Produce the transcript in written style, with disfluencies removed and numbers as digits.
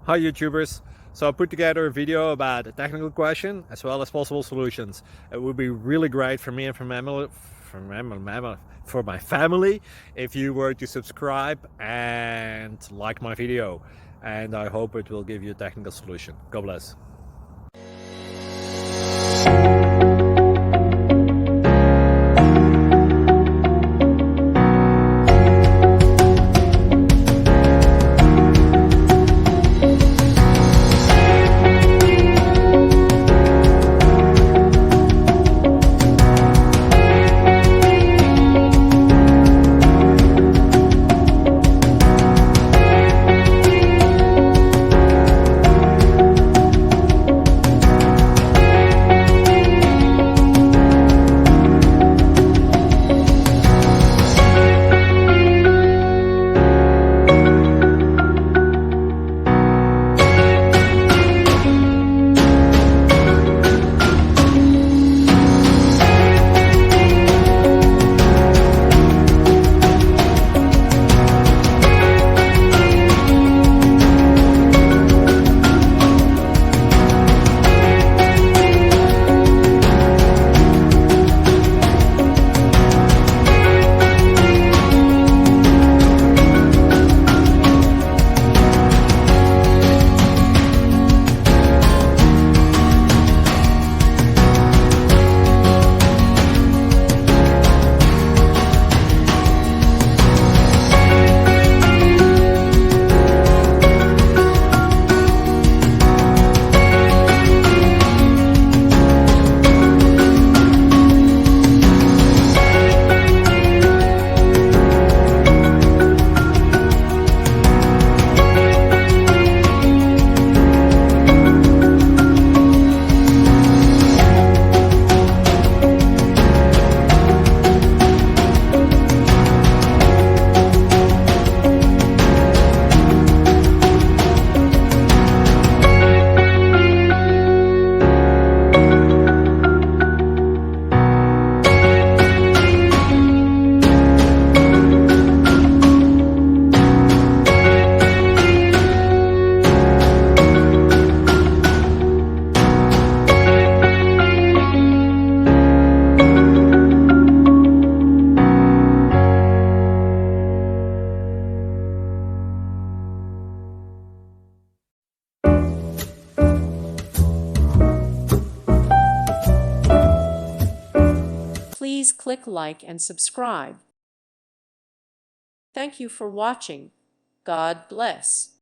Hi YouTubers! So I put together a video about a technical question as well as possible solutions. It would be really great for me and for my family if you were to subscribe and like my video, and I hope it will give you a technical solution. God bless. Please click like and subscribe. Thank you for watching. God bless.